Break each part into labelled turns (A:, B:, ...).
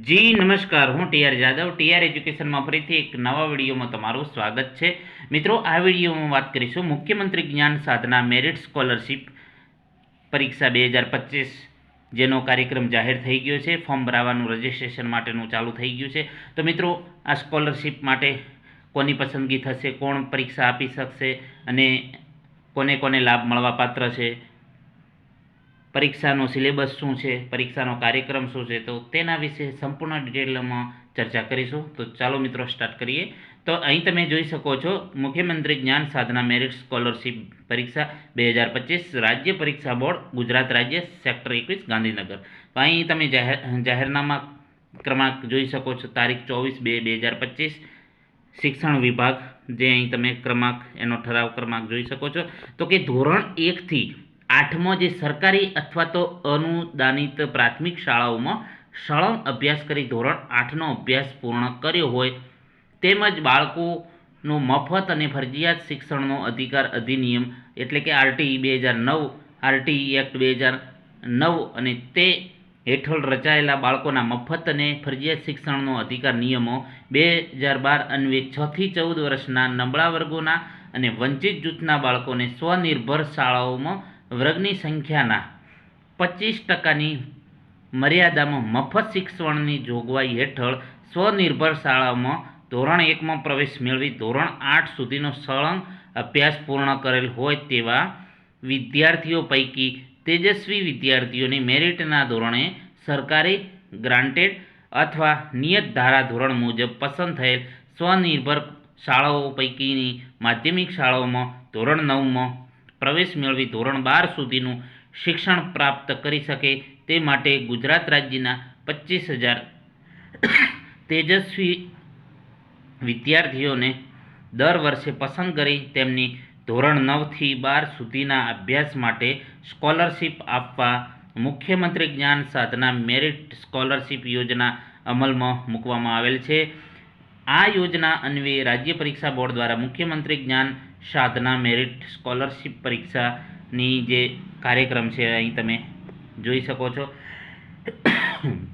A: જી નમસ્કાર, હું TR Jadav TR એજ્યુકેશનમાં ફરીથી એક નવા વિડીયોમાં તમારું સ્વાગત છે. મિત્રો, આ વિડીયોમાં વાત કરીશું મુખ્યમંત્રી જ્ઞાન સાધના મેરિટ સ્કોલરશિપ પરીક્ષા 2025 જેનો કાર્યક્રમ જાહેર થઈ ગયો છે. ફોર્મ ભરાવાનું રજિસ્ટ્રેશન માટેનું ચાલુ થઈ ગયું છે. તો મિત્રો, આ સ્કોલરશિપ માટે કોની પસંદગી થશે, કોણ પરીક્ષા આપી શકશે અને કોને કોને લાભ મળવા પાત્ર છે, પરીક્ષાનો સિલેબસ શું છે, પરીક્ષાનો કાર્યક્રમ શું છે, તો તેના વિશે સંપૂર્ણ ડિટેલમાં ચર્ચા કરીશું. તો ચાલો મિત્રો સ્ટાર્ટ કરીએ. તો અહીં તમે જોઈ શકો છો મુખ્યમંત્રી જ્ઞાન સાધના મેરિટ સ્કોલરશિપ પરીક્ષા 2025 રાજ્ય પરીક્ષા બોર્ડ ગુજરાત રાજ્ય સેક્ટર 21 ગાંધીનગર. તો અહીં તમે જાહેરનામા ક્રમાંક જોઈ શકો છો, તારીખ 24/2/2025 શિક્ષણ વિભાગ, જે અહીં તમે ક્રમાંક એનો ઠરાવ ક્રમાંક જોઈ શકો છો. તો કે ધોરણ 1 થી 8માં જે સરકારી અથવા તો અનુદાનિત પ્રાથમિક શાળાઓમાં સળંગ અભ્યાસ કરી ધોરણ 8નો અભ્યાસ પૂર્ણ કર્યો હોય તેમજ બાળકોનો મફત અને ફરજિયાત શિક્ષણનો અધિકાર અધિનિયમ એટલે કે આરટીઈ 2009, આરટીઈ એક્ટ 2009 અને તે હેઠળ રચાયેલા બાળકોના મફત અને ફરજિયાત શિક્ષણનો અધિકાર નિયમો 2012 અન્વયે 6 થી 14 વર્ષના નબળા વર્ગોના અને વંચિત જૂથના બાળકોને સ્વનિર્ભર શાળાઓમાં વર્ગની સંખ્યાના 25%ની મર્યાદામાં મફત શિક્ષણની જોગવાઈ હેઠળ સ્વનિર્ભર શાળાઓમાં ધોરણ 1માં પ્રવેશ મેળવી ધોરણ 8 સુધીનો સળંગ અભ્યાસ પૂર્ણ કરેલ હોય તેવા વિદ્યાર્થીઓ પૈકી તેજસ્વી વિદ્યાર્થીઓને મેરિટના ધોરણે સરકારી ગ્રાન્ટેડ અથવા નિયત ધારા ધોરણ મુજબ પસંદ થયેલ સ્વનિર્ભર શાળાઓ પૈકીની માધ્યમિક શાળાઓમાં ધોરણ 9માં પ્રવેશ મેળવી ધોરણ 12 સુધીનું શિક્ષણ પ્રાપ્ત કરી શકે તે માટે ગુજરાત રાજ્યના 25,000 તેજસ્વી વિદ્યાર્થીઓને દર વર્ષે પસંદ કરી તેમની ધોરણ 9 થી 12 સુધીના અભ્યાસ માટે સ્કોલરશિપ આપવા મુખ્યમંત્રી જ્ઞાન સાધના મેરિટ સ્કોલરશિપ યોજના અમલમાં મૂકવામાં આવેલ છે. આ યોજના અન્વયે રાજ્ય પરીક્ષા બોર્ડ દ્વારા મુખ્યમંત્રી જ્ઞાન સાધના મેરિટ સ્કોલરશિપ પરીક્ષાની જે કાર્યક્રમ છે અહીં તમે જોઈ શકો છો.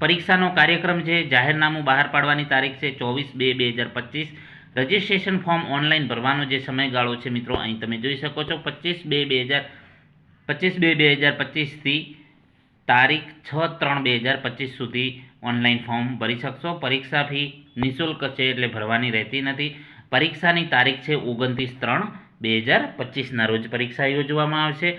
A: પરીક્ષાનો કાર્યક્રમ છે, જાહેરનામું બહાર પાડવાની તારીખ છે 24/2/2025. રજિસ્ટ્રેશન ફોર્મ ઓનલાઈન ભરવાનો જે સમયગાળો છે મિત્રો અહીં તમે જોઈ શકો છો 25/2/2025થી તારીખ 6/3/2025 સુધી ઓનલાઈન ફોર્મ ભરી શકશો. પરીક્ષા ફી નિઃશુલ્ક છે એટલે ભરવાની રહેતી નથી. પરીક્ષાની તારીખ છે 29/3/2025ના રોજ પરીક્ષા યોજવામાં આવશે.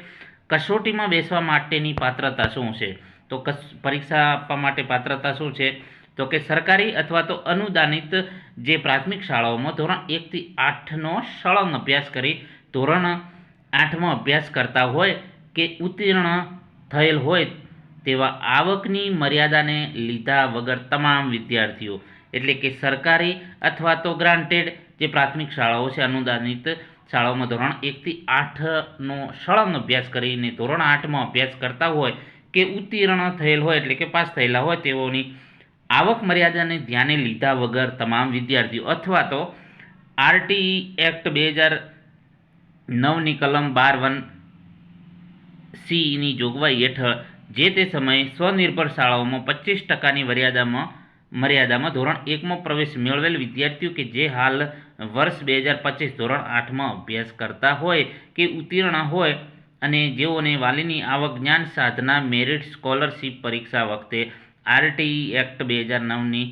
A: કસોટીમાં બેસવા માટેની પાત્રતા શું છે? તો પરીક્ષા આપવા માટે પાત્રતા શું છે? તો કે સરકારી અથવા તો અનુદાનિત જે પ્રાથમિક શાળાઓમાં ધોરણ 1 થી 8નો સળંગ અભ્યાસ કરી ધોરણ 8માં અભ્યાસ કરતા હોય કે ઉત્તીર્ણ થયેલ હોય તેવા આવકની મર્યાદાને લીધા વગર તમામ વિદ્યાર્થીઓ એટલે કે સરકારી અથવા તો ગ્રાન્ટેડ જે પ્રાથમિક શાળાઓ છે અનુદાનિત શાળાઓમાં ધોરણ 1 થી 8નો સળંગ અભ્યાસ કરીને ધોરણ 8માં અભ્યાસ કરતા હોય કે ઉત્તીર્ણ થયેલ હોય એટલે કે પાસ થયેલા હોય તેઓની આવક મર્યાદાને ધ્યાને લીધા વગર તમામ વિદ્યાર્થીઓ અથવા તો આરટીઈ એક્ટ 2009ની કલમ 12(1)(c)ની જોગવાઈ હેઠળ જે તે સમયે સ્વનિર્ભર શાળાઓમાં 25%ની મર્યાદામાં ધોરણ 1માં પ્રવેશ મેળવેલ વિદ્યાર્થીઓ કે જે હાલ વર્ષ 2025 ધોરણ 8માં અભ્યાસ કરતા હોય કે ઉત્તીર્ણ હોય અને જેઓને વાલીની આવક જ્ઞાન સાધના મેરિટ સ્કોલરશિપ પરીક્ષા વખતે આરટીઈ એક્ટ 2009ની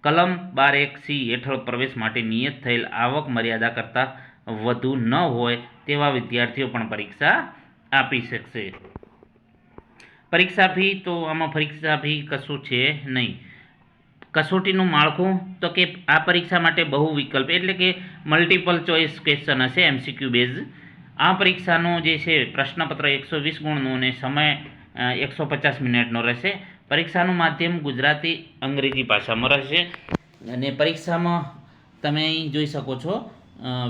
A: કલમ 12(1)(c) હેઠળ પ્રવેશ માટે નિયત થયેલ આવક મર્યાદા કરતાં વધુ ન હોય તેવા વિદ્યાર્થીઓ પણ પરીક્ષા આપી શકશે. પરીક્ષા ફી તો આમાં પરીક્ષા ફી કશું છે નહીં. કસોટીનું માળખું તો કે આ પરીક્ષા માટે બહુ વિકલ્પ એટલે કે મલ્ટિપલ ચોઇસ ક્વેશ્ચન હશે, એમસીક્યુ બેઝ. આ પરીક્ષાનો જે છે પ્રશ્નપત્ર 120 ગુણનું અને સમય 150 મિનિટનો રહેશે. પરીક્ષાનું માધ્યમ ગુજરાતી અંગ્રેજી ભાષામાં રહેશે અને પરીક્ષામાં તમે અહીં જોઈ શકો છો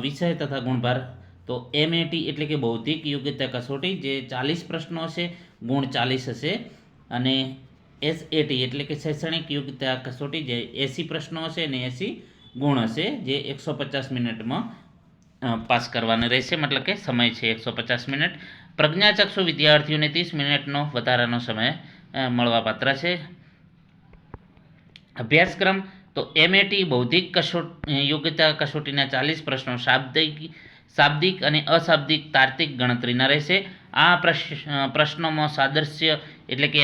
A: વિષય તથા ગુણભાર. તો એમએટી એટલે કે બૌદ્ધિક યોગ્યતા કસોટી જે 40 પ્રશ્નો હશે, ગુણ 40 હશે અને એસએટી એટલે કે શૈક્ષણિક યોગ્યતા કસોટી જે 80 પ્રશ્નો હશે અને 80 ગુણ હશે જે 150 મિનિટમાં પાસ કરવાના રહેશે, મતલબ કે સમય છે 150 મિનિટ. પ્રજ્ઞાચક્ષુ વિદ્યાર્થીઓને 30 મિનિટનો વધારાનો સમય મળવાપાત્ર છે. અભ્યાસક્રમ તો MAT બૌદ્ધિક યોગ્યતા કસોટીના 40 પ્રશ્નો શાબ્દિક અને અશાબ્દિક તાર્કિક ગણતરીના રહેશે. આ પ્રશ્નોમાં સાદૃશ્ય એટલે કે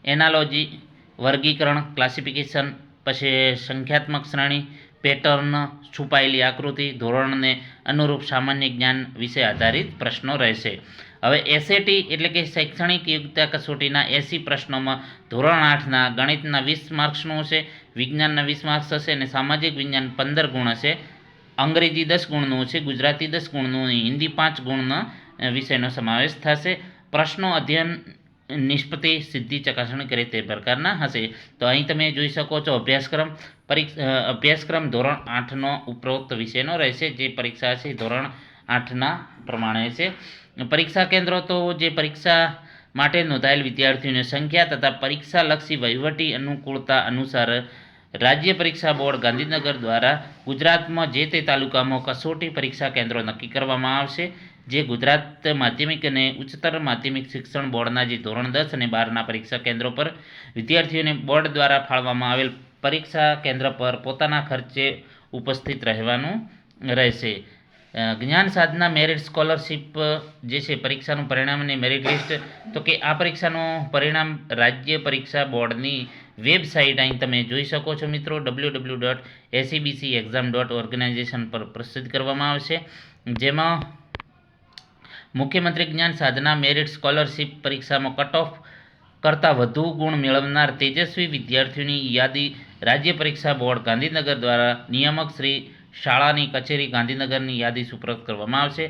A: એનાલોજી, વર્ગીકરણ, ક્લાસિફિકેશન, પછી સંખ્યાત્મક શ્રેણી, પેટર્ન, છુપાયેલી આકૃતિ, ધોરણને અનુરૂપ સામાન્ય જ્ઞાન વિશે આધારિત પ્રશ્નો રહેશે. હવે SAT એટલે કે શૈક્ષણિક યોગ્યતા કસોટીના 80 પ્રશ્નોમાં ધોરણ 8ના ગણિતના 20 માર્ક્સનું હશે, વિજ્ઞાનના 20 માર્ક્સ હશે અને સામાજિક વિજ્ઞાન 15 ગુણ હશે, અંગ્રેજી 10 ગુણનું હશે, ગુજરાતી 10 ગુણનું, હિન્દી 5 ગુણના વિષયનો સમાવેશ થશે. પ્રશ્નો અધ્યયન નિષ્પત્તિ સિદ્ધિ ચકાસણી કરે તે પ્રકારના હશે. તો અહીં તમે જોઈ શકો છો અભ્યાસક્રમ ધોરણ 8નો ઉપરોક્ત વિષયનો રહેશે. જે પરીક્ષા છે ધોરણ 8ના પ્રમાણે છે. પરીક્ષા કેન્દ્રો તો જે પરીક્ષા માટે નોંધાયેલ વિદ્યાર્થીઓની સંખ્યા તથા પરીક્ષાલક્ષી વહીવટી અનુકૂળતા અનુસાર રાજ્ય પરીક્ષા બોર્ડ ગાંધીનગર દ્વારા ગુજરાતમાં જે તે તાલુકામાં કસોટી પરીક્ષા કેન્દ્રો નક્કી કરવામાં આવશે. જે ગુજરાત માધ્યમિક અને ઉચ્ચતર માધ્યમિક શિક્ષણ બોર્ડના જે ધોરણ 10 અને 12ના પરીક્ષા કેન્દ્રો પર વિદ્યાર્થીઓને બોર્ડ દ્વારા ફાળવવામાં આવેલ પરીક્ષા કેન્દ્ર પર પોતાના ખર્ચે ઉપસ્થિત રહેવાનું રહેશે. જ્ઞાન સાધના મેરિટ સ્કોલરશિપ જે છે પરીક્ષાનું પરિણામ અને મેરિટ લિસ્ટ, તો કે આ પરીક્ષાનું પરિણામ રાજ્ય પરીક્ષા બોર્ડની વેબસાઇટ અહીં તમે જોઈ શકો છો મિત્રો, www.acbcexam.organization પર પ્રસિદ્ધ કરવામાં આવશે. જેમાં મુખ્યમંત્રી જ્ઞાન સાધના મેરિટ સ્કોલરશિપ પરીક્ષામાં કટ ઓફ કરતાં વધુ ગુણ મેળવનાર તેજસ્વી વિદ્યાર્થીઓની યાદી રાજ્ય પરીક્ષા બોર્ડ ગાંધીનગર દ્વારા નિયામક શ્રી શાળાની કચેરી ગાંધીનગરની યાદી સુપ્રત કરવામાં આવશે.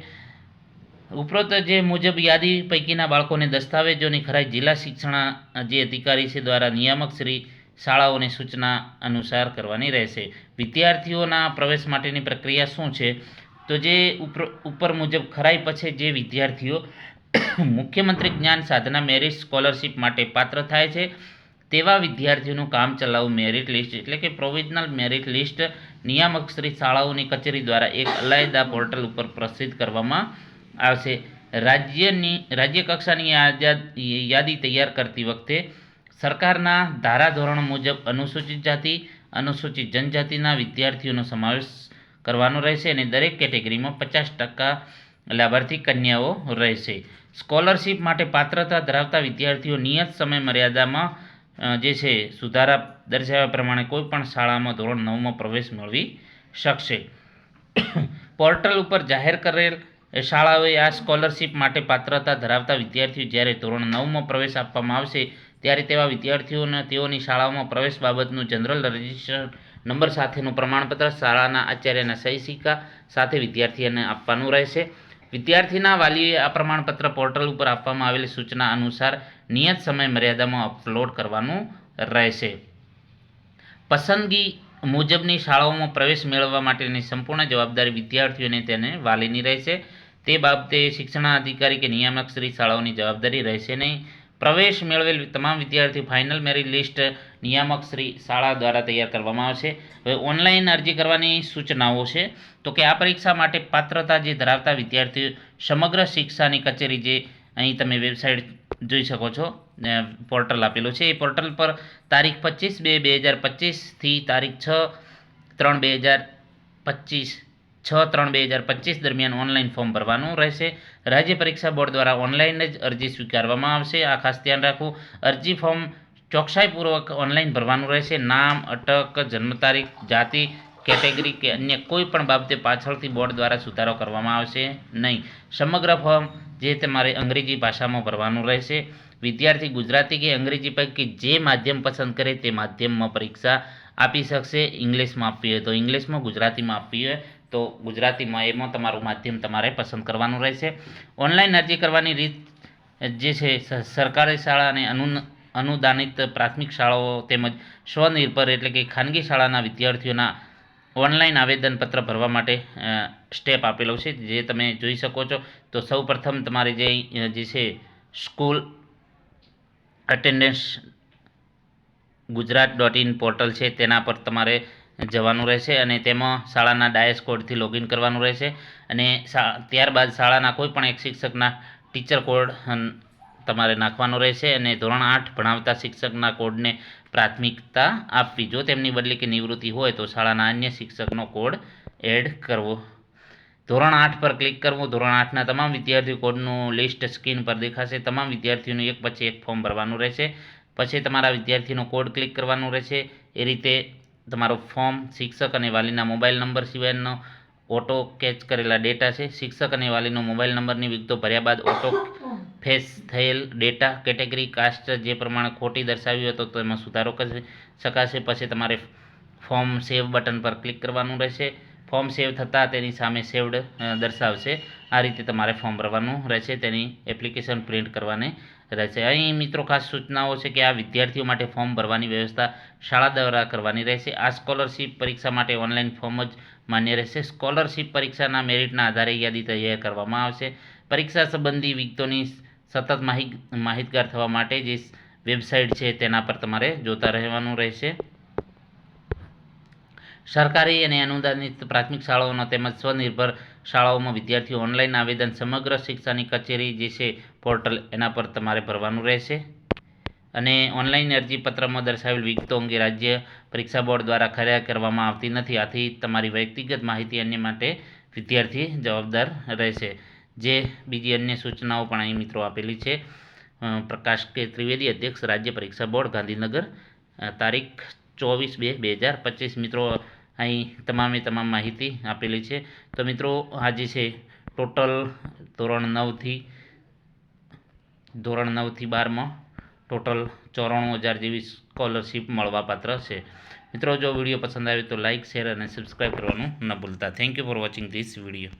A: ઉપરોક્ત જે મુજબ યાદી પૈકીના બાળકોને દસ્તાવેજોની ખરાઈ જિલ્લા શિક્ષણ જે અધિકારી છે દ્વારા નિયામક શ્રી શાળાઓની સૂચના અનુસાર કરવાની રહેશે. વિદ્યાર્થીઓના પ્રવેશ માટેની પ્રક્રિયા શું છે? તો જે ઉપર મુજબ ખરાઈ પછી જે વિદ્યાર્થીઓ મુખ્યમંત્રી જ્ઞાન સાધના મેરિટ સ્કોલરશિપ માટે પાત્ર થાય છે તેવા વિદ્યાર્થીઓનું કામચલાઉ મેરિટ લિસ્ટ એટલે કે પ્રોવિઝનલ મેરિટ લિસ્ટ નિયામક શ્રી શાળાઓની કચેરી દ્વારા એક અલાયદા પોર્ટલ ઉપર પ્રસિદ્ધ કરવામાં આવશે. રાજ્ય કક્ષાની યાદી તૈયાર કરતી વખતે સરકારના ધારાધોરણ મુજબ અનુસૂચિત જાતિ, અનુસૂચિત જનજાતિના વિદ્યાર્થીઓનો સમાવેશ કરવાનો રહેશે અને દરેક કેટેગરીમાં 50% લાભાર્થી કન્યાઓ રહેશે. સ્કોલરશિપ માટે પાત્રતા ધરાવતા વિદ્યાર્થીઓ નિયત સમય મર્યાદામાં જે છે સુધારા દર્શાવ્યા પ્રમાણે કોઈપણ શાળામાં ધોરણ 9માં પ્રવેશ મેળવી શકશે. પોર્ટલ ઉપર જાહેર કરેલ શાળાઓએ આ સ્કોલરશિપ માટે પાત્રતા ધરાવતા વિદ્યાર્થીઓ જ્યારે ધોરણ 9માં પ્રવેશ આપવામાં આવશે ત્યારે તેવા વિદ્યાર્થીઓને તેઓની શાળાઓમાં પ્રવેશ બાબતનું જનરલ રજિસ્ટર નંબર સાથેનું પ્રમાણપત્ર શાળાના આચાર્યના સહી સિક્કા સાથે વિદ્યાર્થીઓને આપવાનું રહેશે. વિદ્યાર્થીના વાલીઓએ આ પ્રમાણપત્ર પોર્ટલ ઉપર આપવામાં આવેલી સૂચના અનુસાર નિયત સમય મર્યાદામાં અપલોડ કરવાનું રહેશે. પસંદગી મુજબની શાળાઓમાં પ્રવેશ મેળવવા માટેની સંપૂર્ણ જવાબદારી વિદ્યાર્થીઓને તેને વાલીની રહેશે. તે બાબતે શિક્ષણાધિકારી કે નિયામક શ્રી શાળાઓની જવાબદારી રહેશે નહીં. પ્રવેશ મેળવેલ તમામ વિદ્યાર્થીઓ ફાઇનલ મેરિટ લિસ્ટ નિયામક શ્રી શાળા દ્વારા તૈયાર કરવામાં આવશે. હવે ઓનલાઈન અરજી કરવાની સૂચનાઓ છે. તો કે આ પરીક્ષા માટે પાત્રતા જે ધરાવતા વિદ્યાર્થીઓ સમગ્ર શિક્ષાની કચેરી જે અહીં તમે વેબસાઇટ જોઈ શકો છો, પોર્ટલ આપેલું છે, એ પોર્ટલ પર તારીખ 25/2/2025થી તારીખ 6/3/2025 દરમિયાન ઓનલાઈન ફોર્મ ભરવાનું રહેશે. રાજ્ય પરીક્ષા બોર્ડ દ્વારા ઓનલાઈન જ અરજી સ્વીકારવામાં આવશે. આ ખાસ ધ્યાન રાખવું, અરજી ફોર્મ ચોકસાઈપૂર્વક ઓનલાઈન ભરવાનું રહેશે. નામ, અટક, જન્મ તારીખ, જાતિ, કેટેગરી કે અન્ય કોઈ પણ બાબતે પાછળથી બોર્ડ દ્વારા સુધારો કરવામાં આવશે નહીં. સમગ્ર ફોર્મ જે તમારે અંગ્રેજી ભાષામાં ભરવાનું રહેશે. વિદ્યાર્થી ગુજરાતી કે અંગ્રેજી પૈકી જે માધ્યમ પસંદ કરે તે માધ્યમમાં પરીક્ષા આપી શકશે. ઇંગ્લિશમાં આપવી હોય તો ઇંગ્લિશમાં, ગુજરાતીમાં આપવી હોય તો ગુજરાતીમાં, એમાં તમારું માધ્યમ તમારે પસંદ કરવાનું રહેશે. ઓનલાઈન અરજી કરવાની રીત જે છે સરકારી શાળા અને અનુદાનિત પ્રાથમિક શાળાઓ તેમજ સ્વનિર્ભર એટલે કે ખાનગી શાળાના વિદ્યાર્થીઓના ઓનલાઈન આવેદનપત્ર ભરવા માટે સ્ટેપ આપેલો છે, જે તમે જોઈ શકો છો. તો સૌપ્રથમ તમારે જે છે સ્કૂલ અટેન્ડન્સ ગુજરાત.in પોર્ટલ છે તેના પર તમારે જવાનું રહેશે અને તેમાં શાળાના ડાયસ કોડથી લોગિન કરવાનું રહેશે અને ત્યારબાદ શાળાના કોઈ પણ એક શિક્ષકના ટીચર કોડ તમારે નાખવાનો રહેશે અને ધોરણ 8 ભણાવતા શિક્ષકના કોડને પ્રાથમિકતા આપવી. જો તેમની બદલી કે નિવૃત્તિ હોય તો શાળાના અન્ય શિક્ષકનો કોડ એડ કરવો. ધોરણ 8 પર ક્લિક કરવું. ધોરણ 8ના તમામ વિદ્યાર્થીઓ કોડનું લિસ્ટ સ્ક્રીન પર દેખાશે. તમામ વિદ્યાર્થીઓનું એક પછી એક ફોર્મ ભરવાનું રહેશે. પછી તમારા વિદ્યાર્થીનો કોડ ક્લિક કરવાનું રહેશે. એ રીતે તમારો ફોર્મ શિક્ષક અને વાલીના મોબાઈલ નંબર સિવાયનો ઓટો કેચ કરેલા ડેટા છે. શિક્ષક અને વાલીનો મોબાઈલ નંબરની વિગતો ભર્યા બાદ ઓટો ફેસ થયેલ ડેટા કેટેગરી કાસ્ટ જે પ્રમાણે ખોટી દર્શાવી હોય તો તેમાં સુધારો કરી શકાશે. પછી તમારે ફોર્મ સેવ બટન પર ક્લિક કરવાનું રહેશે. ફોર્મ સેવ થતાં તેની સામે સેવડ દર્શાવશે. આ રીતે તમારે ફોર્મ ભરવાનું રહેશે. તેની એપ્લિકેશન પ્રિન્ટ કરવાની રહેશે. અહીં મિત્રો ખાસ સૂચનાઓ છે કે આ વિદ્યાર્થીઓ માટે ફોર્મ ભરવાની વ્યવસ્થા શાળા દ્વારા કરવાની રહેશે. આ સ્કોલરશિપ પરીક્ષા માટે ઓનલાઈન ફોર્મ જ માન્ય રહેશે. સ્કોલરશિપ પરીક્ષાના મેરિટના આધારે યાદી તૈયાર કરવામાં આવશે. પરીક્ષા સંબંધી વિગતોની સતત માહિતગાર થવા માટે જે વેબસાઇટ છે તેના પર તમારે જોતા રહેવાનું રહેશે. સરકારી અને અનુદાનિત પ્રાથમિક શાળાઓનો તેમજ સ્વનિર્ભર શાળાઓમાં વિદ્યાર્થીઓ ઓનલાઈન આવેદન સમગ્ર શિક્ષાની કચેરી જે છે પોર્ટલ એના પર તમારે ભરવાનું રહેશે. અને ઓનલાઈન અરજીપત્રમાં દર્શાવેલ વિગતો અંગે રાજ્ય પરીક્ષા બોર્ડ દ્વારા ખરાઈ કરવામાં આવતી નથી. આથી તમારી વ્યક્તિગત માહિતી અન્ય માટે વિદ્યાર્થી જવાબદાર રહેશે. જે બીજી અન્ય સૂચનાઓ પણ અહીં મિત્રો આપેલી છે. પ્રકાશ કે ત્રિવેદી, અધ્યક્ષ, રાજ્ય પરીક્ષા બોર્ડ, ગાંધીનગર, તારીખ 24/2/2025. મિત્રો અહીં તમામ માહિતી આપેલી છે. તો મિત્રો આ જે છે ટોટલ ધોરણ 9થી 12માં ટોટલ 94,000 જેવી સ્કોલરશિપ મળવાપાત્ર છે. મિત્રો જો વિડીયો પસંદ આવે તો લાઇક, શેર અને સબસ્ક્રાઈબ કરવાનું ન ભૂલતા. Thank you for watching this video.